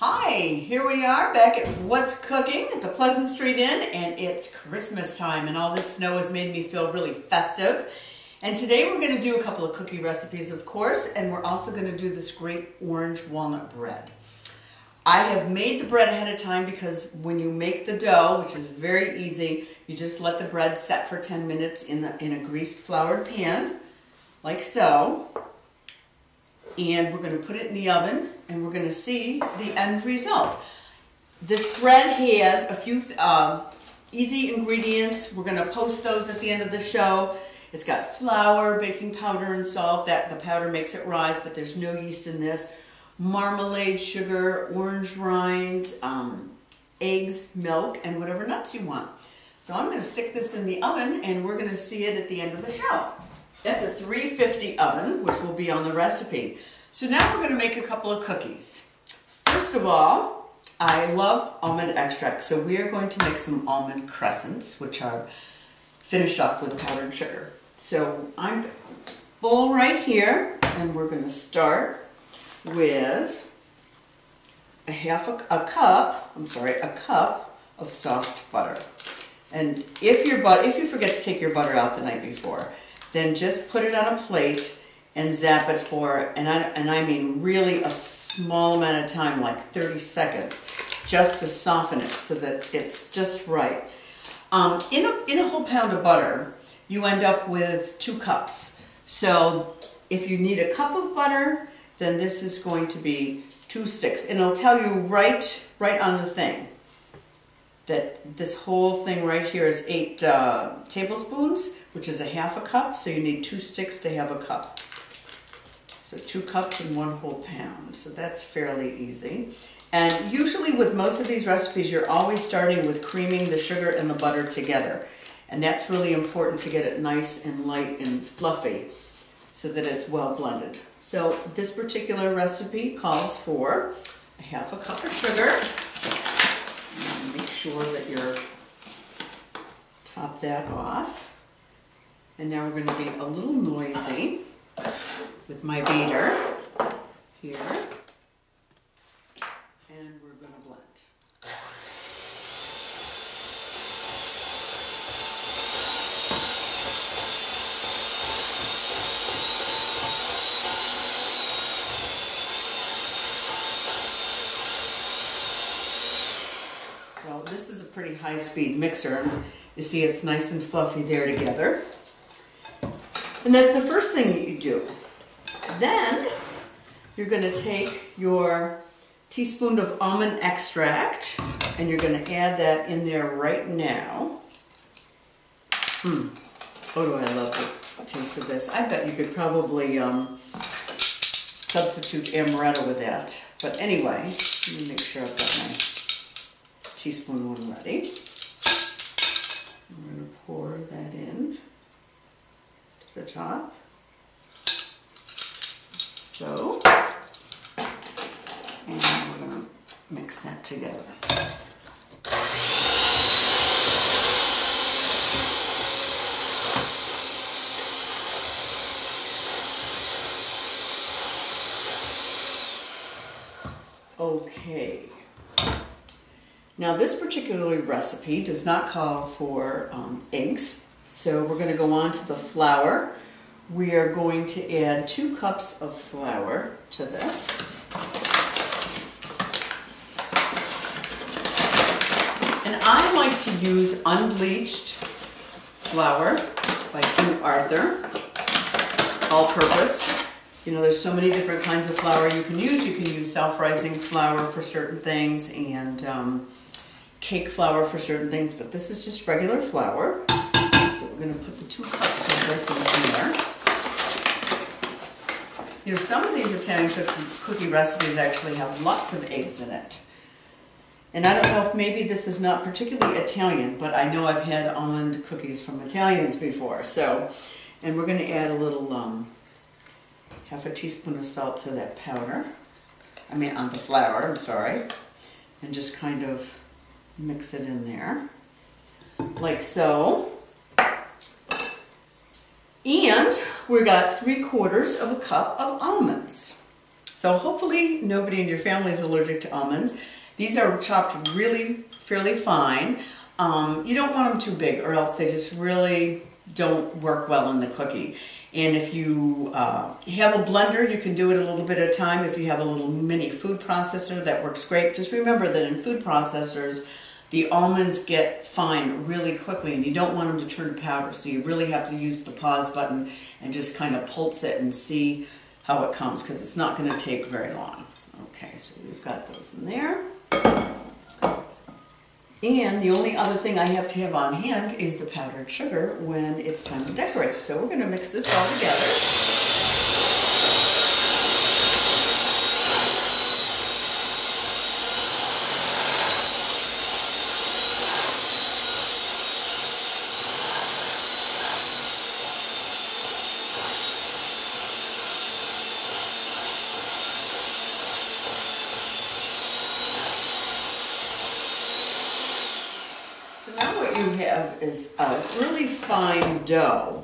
Hi, here we are back at What's Cooking at the Pleasant Street Inn, and it's Christmas time, and all this snow has made me feel really festive. And today we're going to do a couple of cookie recipes, of course, and we're also going to do this great orange walnut bread. I have made the bread ahead of time because when you make the dough, which is very easy, you just let the bread set for 10 minutes in a greased floured pan, like so. And we're going to put it in the oven, and we're going to see the end result. This bread has a few easy ingredients. We're going to post those at the end of the show. It's got flour, baking powder, and salt. The powder makes it rise, but there's no yeast in this. Marmalade, sugar, orange rind, eggs, milk, and whatever nuts you want. So I'm going to stick this in the oven, and we're going to see it at the end of the show. That's a 350 oven, which will be on the recipe. So now we're going to make a couple of cookies. First of all, I love almond extract, so we are going to make some almond crescents, which are finished off with powdered sugar. So I'm bowl right here, and we're going to start with a cup of soft butter. And if you forget to take your butter out the night before, then just put it on a plate and zap it for, and I mean really a small amount of time, like 30 seconds, just to soften it so that it's just right. In a whole pound of butter, you end up with 2 cups. So if you need a cup of butter, then this is going to be 2 sticks. And it'll tell you right on the thing that this whole thing right here is 8 tablespoons, which is a half a cup, so you need 2 sticks to have a cup. So 2 cups and 1 whole pound, so that's fairly easy. And usually with most of these recipes, you're always starting with creaming the sugar and the butter together. And that's really important to get it nice and light and fluffy so that it's well blended. So this particular recipe calls for a half a cup of sugar. Make sure that you're top that off. And now we're going to be a little noisy with my beater here. And we're going to blend. Well, this is a pretty high-speed mixer. You see it's nice and fluffy there together. And that's the first thing that you do. Then you're going to take your teaspoon of almond extract and you're going to add that in there right now. Oh, do I love the taste of this. I bet you could probably substitute amaretto with that. But anyway, let me make sure I've got my teaspoon one ready. I'm going to pour that in to the top. So, and we're going to mix that together. Okay. Now this particular recipe does not call for eggs, so we're going to go on to the flour. We are going to add 2 cups of flour to this. And I like to use unbleached flour by King Arthur, all-purpose. You know, there's so many different kinds of flour you can use. You can use self-rising flour for certain things and cake flour for certain things, but this is just regular flour. So we're going to put the 2 cups of this in here. You know, some of these Italian cookie recipes actually have lots of eggs in it. And I don't know if maybe this is not particularly Italian, but I know I've had almond cookies from Italians before. So, and we're going to add a little, half a teaspoon of salt to that powder. I mean, on the flour, I'm sorry. And just kind of mix it in there, like so. And we got 3/4 of a cup of almonds. So hopefully nobody in your family is allergic to almonds. These are chopped really fairly fine. You don't want them too big or else they just really don't work well in the cookie. And if you have a blender, you can do it a little bit at a time. If you have a little mini food processor, that works great. Just remember that in food processors, the almonds get fine really quickly and you don't want them to turn to powder. So you really have to use the pause button and just kind of pulse it and see how it comes, because it's not going to take very long. Okay, so we've got those in there. And the only other thing I have to have on hand is the powdered sugar when it's time to decorate. So we're going to mix this all together. So now what you have is a really fine dough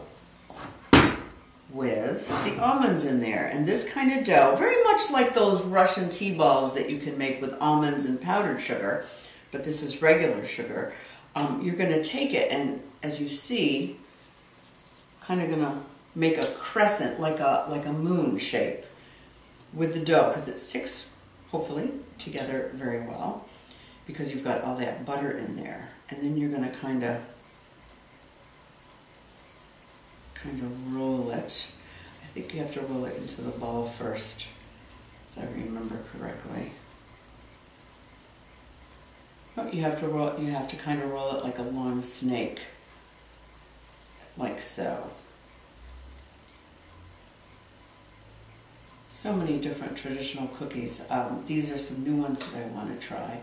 with the almonds in there. And this kind of dough, very much like those Russian tea balls that you can make with almonds and powdered sugar, but this is regular sugar. You're going to take it and, as you see, kind of going to make a crescent, like a moon shape with the dough, because it sticks, hopefully, together very well, because you've got all that butter in there. And then you're going to kind of roll it. I think you have to roll it into the ball first, as I remember correctly. But you have to kind of roll it like a long snake, like so. So many different traditional cookies. These are some new ones that I want to try.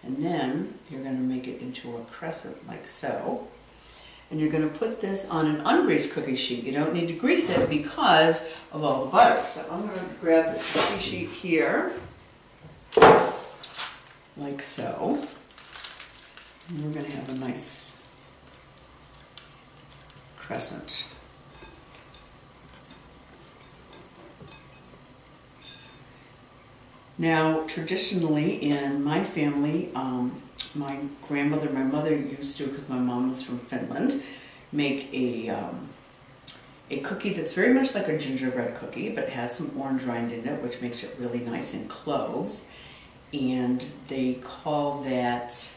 And then you're going to make it into a crescent like so. And you're going to put this on an ungreased cookie sheet. You don't need to grease it because of all the butter. So I'm going to grab this cookie sheet here, like so. And we're going to have a nice crescent. Now, traditionally in my family, my grandmother, my mother used to, because my mom was from Finland, make a cookie that's very much like a gingerbread cookie, but has some orange rind in it, which makes it really nice and cloves. And they call that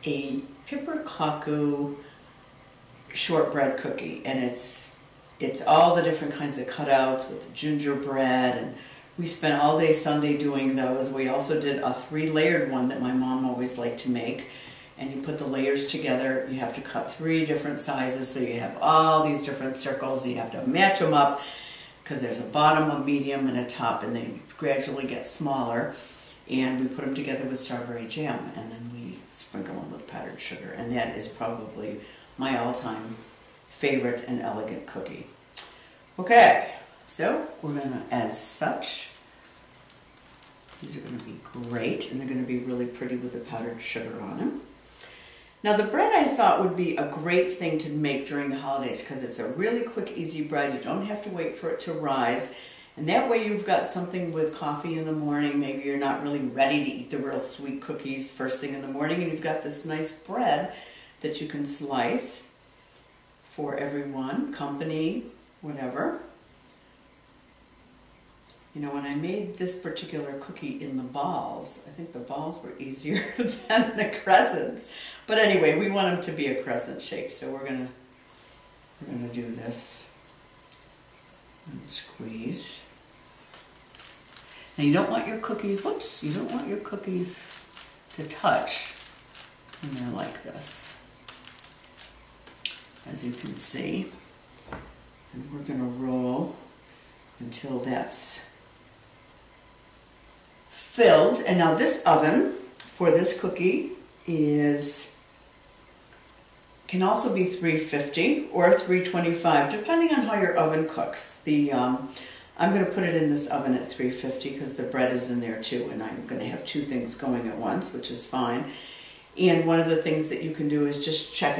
a pipperkaku shortbread cookie. And it's all the different kinds of cutouts with the gingerbread, and we spent all day Sunday doing those. We also did a 3-layered one that my mom always liked to make. And you put the layers together. You have to cut 3 different sizes, so you have all these different circles. And you have to match them up, because there's a bottom, a medium, and a top, and they gradually get smaller. And we put them together with strawberry jam, and then we sprinkle them with powdered sugar. And that is probably my all-time favorite and elegant cookie. Okay. So we're going to, as such, these are going to be great, and they're going to be really pretty with the powdered sugar on them. Now the bread I thought would be a great thing to make during the holidays, because it's a really quick, easy bread. You don't have to wait for it to rise, and that way you've got something with coffee in the morning. Maybe you're not really ready to eat the real sweet cookies first thing in the morning, and you've got this nice bread that you can slice for everyone, company, whatever. You know, when I made this particular cookie in the balls, I think the balls were easier than the crescents. But anyway, we want them to be a crescent shape, so we're gonna do this and squeeze. Now you don't want your cookies, whoops, you don't want your cookies to touch when they're like this, as you can see. And we're gonna roll until that's filled. And now this oven for this cookie can also be 350 or 325, depending on how your oven cooks. I'm going to put it in this oven at 350 because the bread is in there too, and I'm going to have 2 things going at once, which is fine. And one of the things that you can do is just check it.